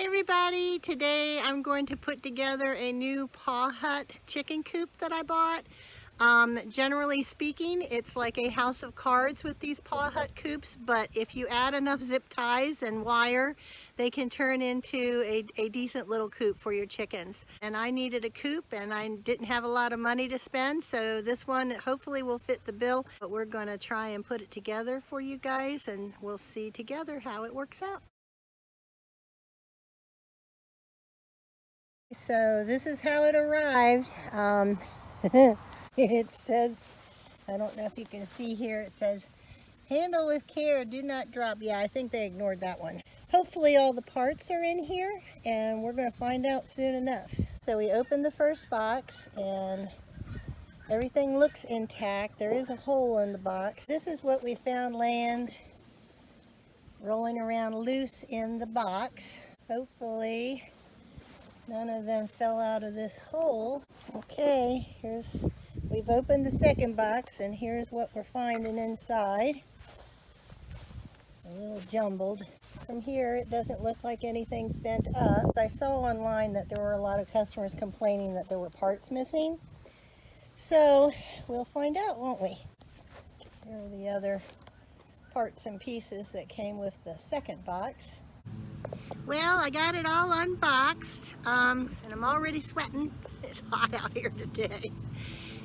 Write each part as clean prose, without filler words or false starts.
Hi everybody! Today I'm going to put together a new PawHut chicken coop that I bought. Generally speaking, it's like a house of cards with these PawHut coops, but if you add enough zip ties and wire, they can turn into a decent little coop for your chickens. And I needed a coop and I didn't have a lot of money to spend, so this one hopefully will fit the bill. But we're going to try and put it together for you guys and we'll see together how it works out. So this is how it arrived. It says, I don't know if you can see here, it says, handle with care, do not drop. Yeah, I think they ignored that one. Hopefully all the parts are in here and we're going to find out soon enough. So we opened the first box and everything looks intact. There is a hole in the box. This is what we found laying, rolling around loose in the box. Hopefully none of them fell out of this hole. Okay, we've opened the second box and here's what we're finding inside. A little jumbled. From here it doesn't look like anything's bent up. I saw online that there were a lot of customers complaining that there were parts missing. So we'll find out, won't we? Here are the other parts and pieces that came with the second box. Well, I got it all unboxed, and I'm already sweating. It's hot out here today.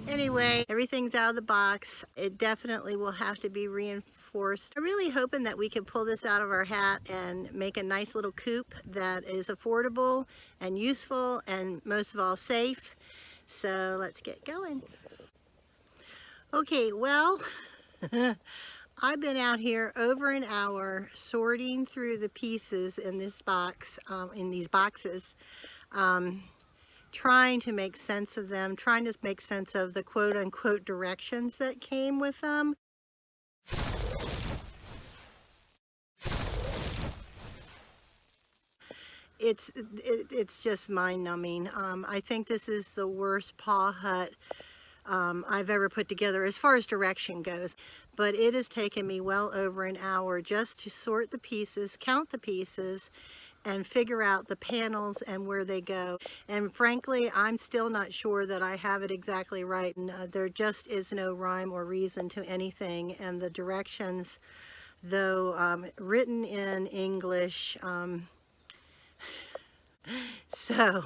Anyway, everything's out of the box. It definitely will have to be reinforced. I'm really hoping that we can pull this out of our hat and make a nice little coop that is affordable and useful and most of all safe. So let's get going. Okay, well, I've been out here over an hour sorting through the pieces in this box, in these boxes, trying to make sense of them, trying to make sense of the quote-unquote directions that came with them. It's just mind-numbing. I think this is the worst PawHut I've ever put together as far as direction goes, but it has taken me well over an hour just to sort the pieces, count the pieces, and figure out the panels and where they go. And frankly, I'm still not sure that I have it exactly right. And there just is no rhyme or reason to anything. And the directions, though written in English, so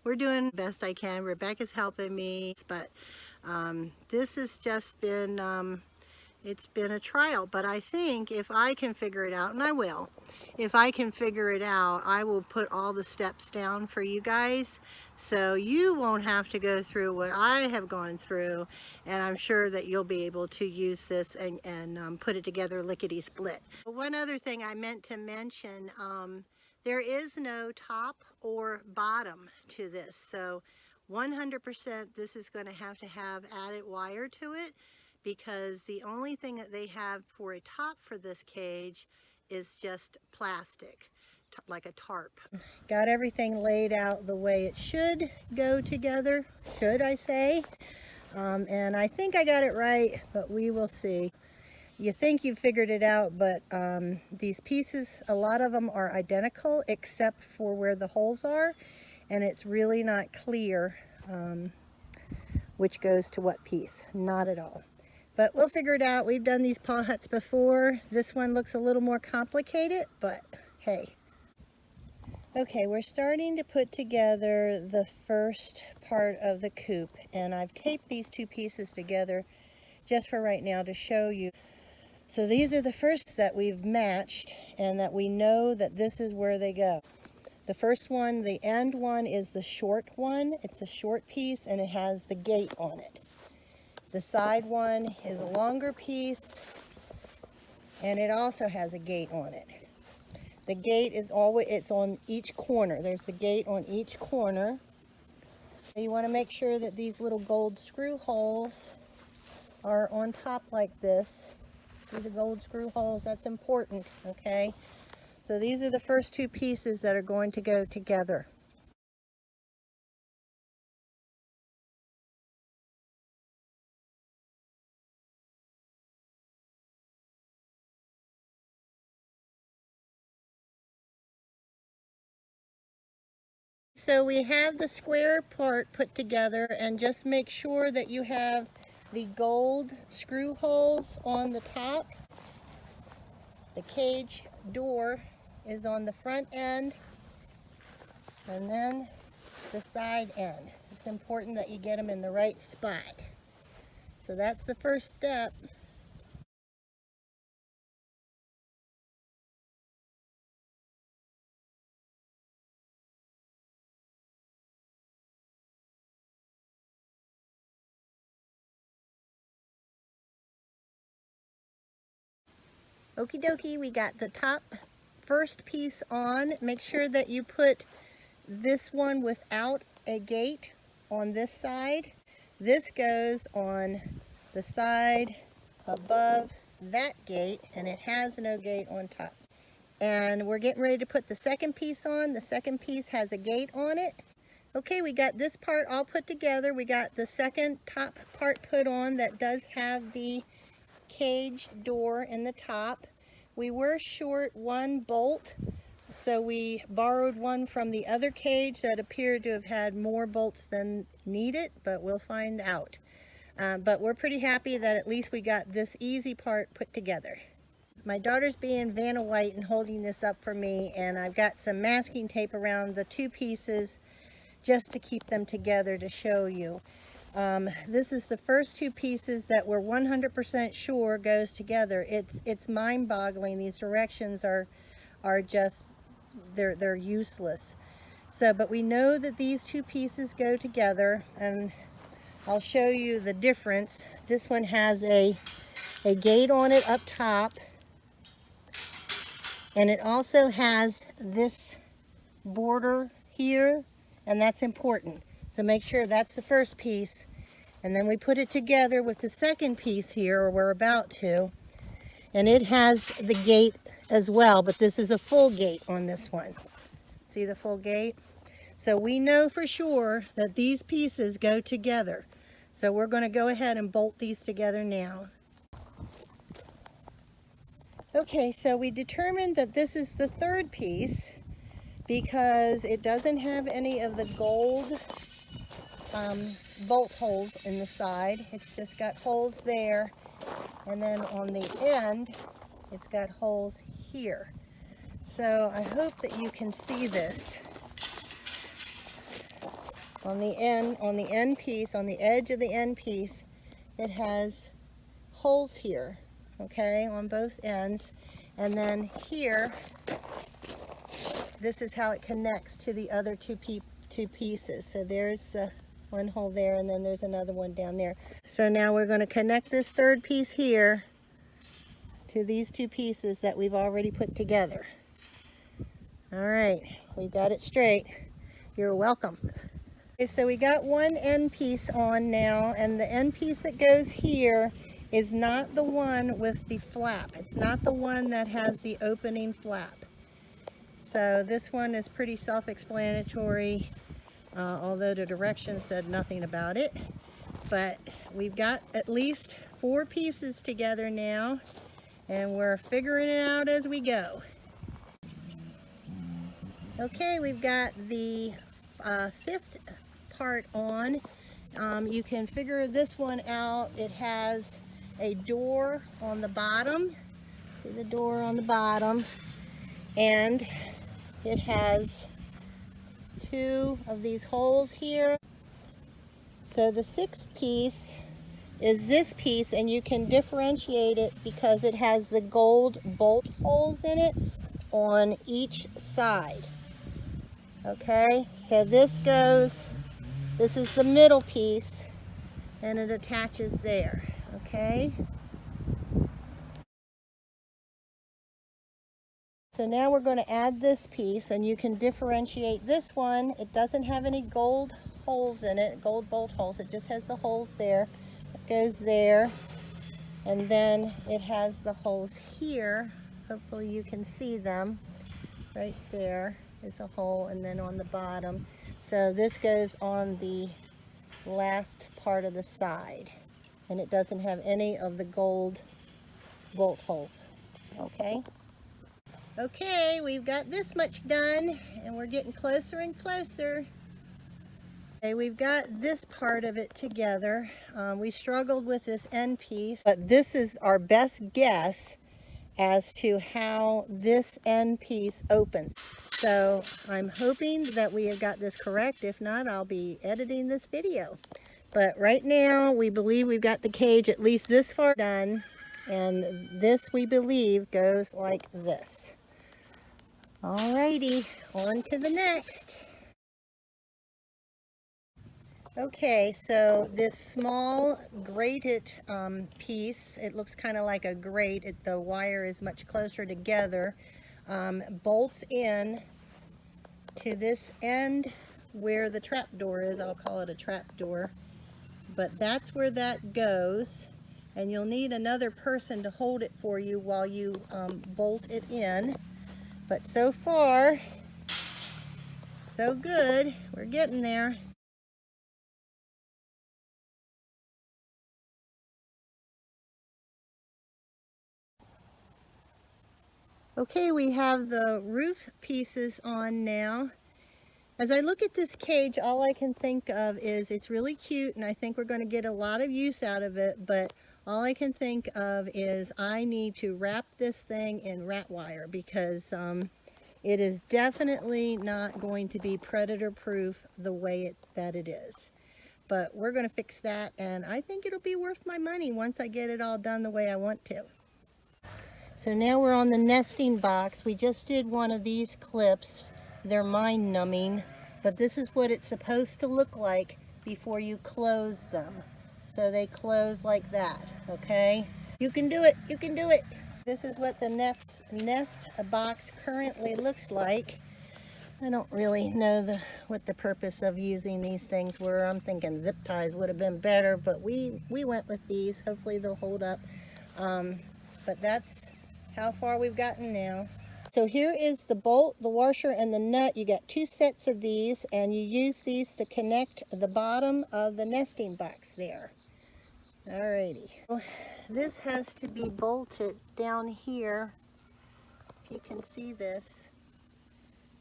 we're doing the best I can. Rebecca's helping me, but this has just been, it's been a trial. But I think if I can figure it out, and I will, if I can figure it out, I will put all the steps down for you guys so you won't have to go through what I have gone through, and I'm sure that you'll be able to use this and put it together lickety-split. One other thing I meant to mention, there is no top or bottom to this, so 100% this is going to have added wire to it, because the only thing that they have for a top for this cage is just plastic, like a tarp. Got everything laid out the way it should go together, should I say, and I think I got it right, but we will see. You think you figured it out, but these pieces, a lot of them are identical except for where the holes are, and it's really not clear which goes to what piece. Not at all. But we'll figure it out. We've done these PawHuts before. This one looks a little more complicated, but hey. Okay, we're starting to put together the first part of the coop, and I've taped these two pieces together just for right now to show you. So these are the first that we've matched and that we know that this is where they go. The first one, the end one, is the short one. It's a short piece and it has the gate on it. The side one is a longer piece and it also has a gate on it. The gate is always, it's on each corner. There's the gate on each corner. You want to make sure that these little gold screw holes are on top like this. See the gold screw holes? That's important, okay? So these are the first two pieces that are going to go together. So we have the square part put together, and just make sure that you have the gold screw holes on the top. The cage door is on the front end, and then the side end. It's important that you get them in the right spot. So that's the first step. Okie dokie, we got the top first piece on. Make sure that you put this one without a gate on this side. This goes on the side above that gate, and it has no gate on top. And we're getting ready to put the second piece on. The second piece has a gate on it. Okay, we got this part all put together. We got the second top part put on that does have the cage door in the top. We were short one bolt, so we borrowed one from the other cage that appeared to have had more bolts than needed, but we'll find out. But we're pretty happy that at least we got this easy part put together. My daughter's being Vanna White and holding this up for me, and I've got some masking tape around the two pieces just to keep them together to show you. This is the first two pieces that we're 100% sure goes together. It's mind-boggling. These directions are just, they're useless. So, but we know that these two pieces go together, and I'll show you the difference. This one has a gate on it up top, and it also has this border here, and that's important. So make sure that's the first piece, and then we put it together with the second piece here, or we're about to, and it has the gate as well, but this is a full gate on this one. See the full gate? So we know for sure that these pieces go together. So we're going to go ahead and bolt these together now. Okay, so we determined that this is the third piece because it doesn't have any of the gold bolt holes in the side. It's just got holes there, and then on the end it's got holes here. So I hope that you can see this. On the end piece, on the edge of the end piece, it has holes here, okay, on both ends. And then here, this is how it connects to the other two pieces. So there's the one hole there, and then there's another one down there. So now we're going to connect this third piece here to these two pieces that we've already put together. All right, we got it straight. You're welcome. Okay, so we got one end piece on now, and the end piece that goes here is not the one with the flap. It's not the one that has the opening flap. So this one is pretty self-explanatory, although the directions said nothing about it. But we've got at least 4 pieces together now, and we're figuring it out as we go. Okay, we've got the 5th part on. You can figure this one out. It has a door on the bottom. See the door on the bottom, and it has 2 of these holes here. So the 6th piece is this piece, and you can differentiate it because it has the gold bolt holes in it on each side. Okay, so this is the middle piece, and it attaches there, okay? So now we're going to add this piece, and you can differentiate this one. It doesn't have any gold holes in it, gold bolt holes. It just has the holes there. It goes there, and then it has the holes here. Hopefully you can see them. Right there is a hole, and then on the bottom. So this goes on the last part of the side, and it doesn't have any of the gold bolt holes. Okay, we've got this much done, and we're getting closer and closer. Okay, we've got this part of it together. We struggled with this end piece, but this is our best guess as to how this end piece opens. So I'm hoping that we have got this correct. If not, I'll be editing this video. But right now, we believe we've got the cage at least this far done. And this, we believe, goes like this. Alrighty, on to the next. Okay, so this small grated piece, it looks kind of like a grate. The wire is much closer together. Bolts in to this end where the trap door is. I'll call it a trap door. But that's where that goes. And you'll need another person to hold it for you while you bolt it in. But so far, so good. We're getting there. Okay, we have the roof pieces on now. As I look at this cage, all I can think of is it's really cute, and I think we're going to get a lot of use out of it, but all I can think of is I need to wrap this thing in rat wire, because it is definitely not going to be predator proof the way that it is. But we're going to fix that, and I think it'll be worth my money once I get it all done the way I want to. So now we're on the nesting box. We just did one of these clips. They're mind numbing, but this is what it's supposed to look like before you close them. So they close like that, okay? You can do it, you can do it. This is what the nest box currently looks like. I don't really know what the purpose of using these things were. I'm thinking zip ties would have been better, but we went with these. Hopefully they'll hold up. But that's how far we've gotten now. So here is the bolt, the washer, and the nut. You got two sets of these, and you use these to connect the bottom of the nesting box there. Alrighty. Well, this has to be bolted down here. If you can see this,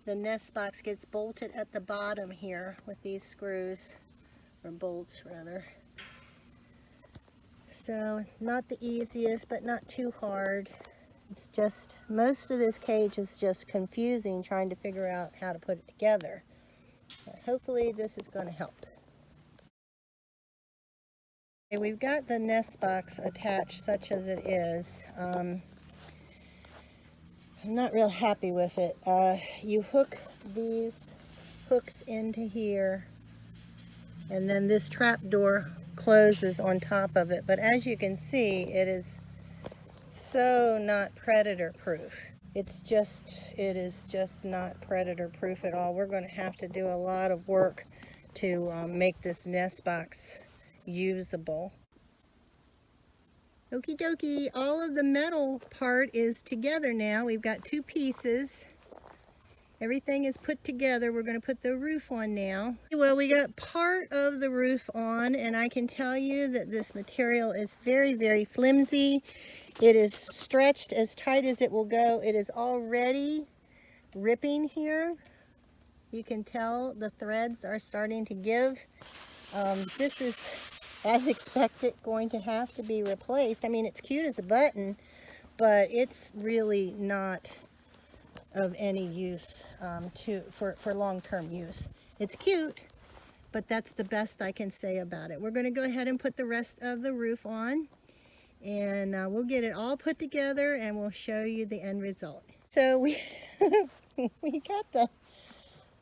the nest box gets bolted at the bottom here with these screws, or bolts rather. So not the easiest, but not too hard. It's just, most of this cage is just confusing trying to figure out how to put it together. But hopefully this is going to help. Okay, we've got the nest box attached such as it is. I'm not real happy with it. You hook these hooks into here, and then this trap door closes on top of it. But as you can see, it is so not predator proof. It is just not predator proof at all. We're going to have to do a lot of work to make this nest box usable. Okie dokie, all of the metal part is together now. We've got two pieces. Everything is put together. We're going to put the roof on now. Well, we got part of the roof on, and I can tell you that this material is very, very flimsy. It is stretched as tight as it will go. It is already ripping here. You can tell the threads are starting to give. This is, as expected, going to have to be replaced. I mean, it's cute as a button, but it's really not of any use for long-term use. It's cute, but that's the best I can say about it. We're going to go ahead and put the rest of the roof on, and we'll get it all put together and we'll show you the end result. So we we got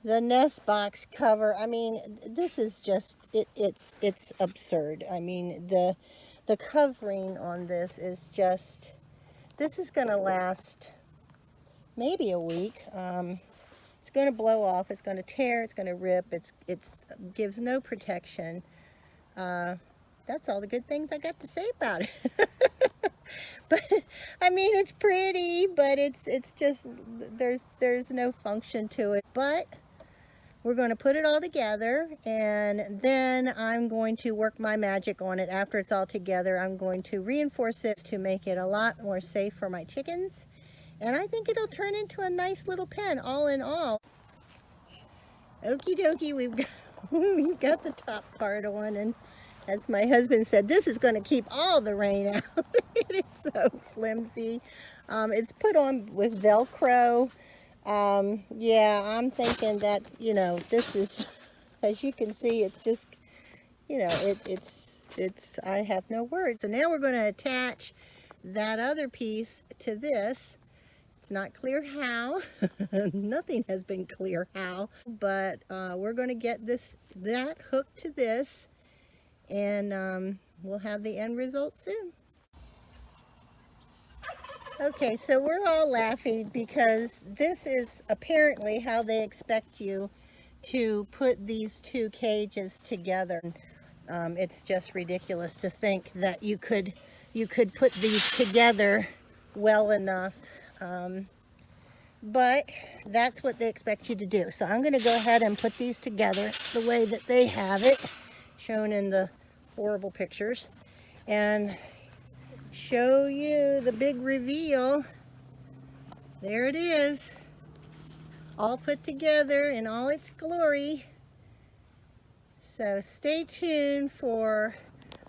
the nest box cover. I mean, this is just it's absurd. I mean, the covering on this is just, this is going to last maybe a week. It's going to blow off, it's going to tear, it's going to rip, it gives no protection. That's all the good things I got to say about it. But I mean, it's pretty, but it's just, there's no function to it. But we're going to put it all together, and then I'm going to work my magic on it. After it's all together, I'm going to reinforce it to make it a lot more safe for my chickens. And I think it'll turn into a nice little pen, all in all. Okie dokie, we've got the top part on, and as my husband said, this is going to keep all the rain out. It is so flimsy. It's put on with Velcro. Yeah, I'm thinking that, you know, this is, as you can see, it's just, you know, it's, I have no words. So now we're going to attach that other piece to this. It's not clear how. Nothing has been clear how, but we're going to get that hooked to this, and we'll have the end result soon. Okay, so we're all laughing because this is apparently how they expect you to put these two cages together. It's just ridiculous to think that you could put these together well enough. But that's what they expect you to do. So I'm going to go ahead and put these together the way that they have it, shown in the horrible pictures, and show you the big reveal. There it is, all put together in all its glory. So stay tuned for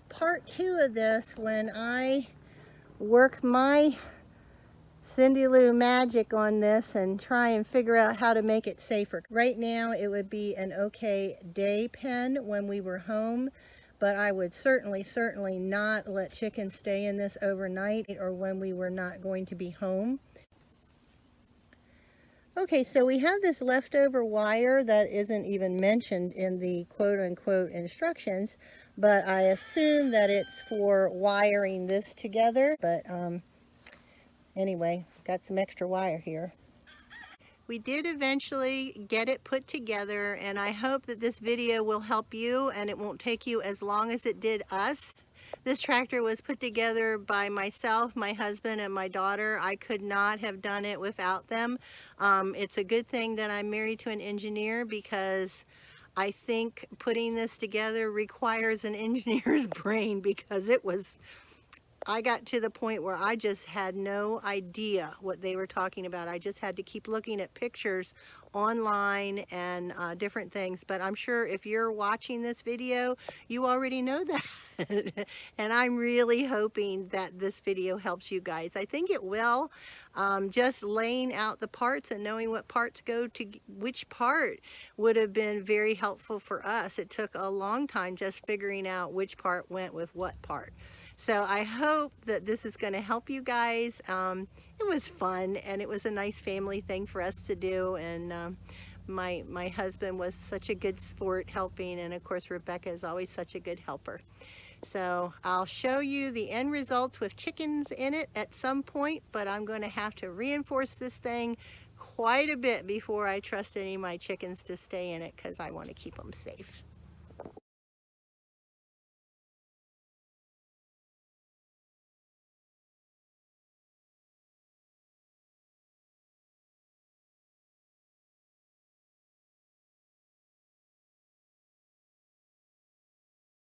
part 2 of this when I work my Cindy Lou magic on this and try and figure out how to make it safer. Right now it would be an okay day pen when we were home, but I would certainly not let chickens stay in this overnight or when we were not going to be home. Okay, so we have this leftover wire that isn't even mentioned in the quote-unquote instructions, but I assume that it's for wiring this together. But anyway, got some extra wire here. We did eventually get it put together, and I hope that this video will help you and it won't take you as long as it did us. This tractor was put together by myself, my husband, and my daughter. I could not have done it without them. It's a good thing that I'm married to an engineer, because I think putting this together requires an engineer's brain, because I got to the point where I just had no idea what they were talking about. I just had to keep looking at pictures online and different things. But I'm sure if you're watching this video, you already know that. And I'm really hoping that this video helps you guys. I think it will. Just laying out the parts and knowing what parts go to which part would have been very helpful for us. It took a long time just figuring out which part went with what part. So I hope that this is going to help you guys. It was fun, and it was a nice family thing for us to do, and my husband was such a good sport helping, and of course Rebecca is always such a good helper. So I'll show you the end results with chickens in it at some point, but I'm going to have to reinforce this thing quite a bit before I trust any of my chickens to stay in it, because I want to keep them safe.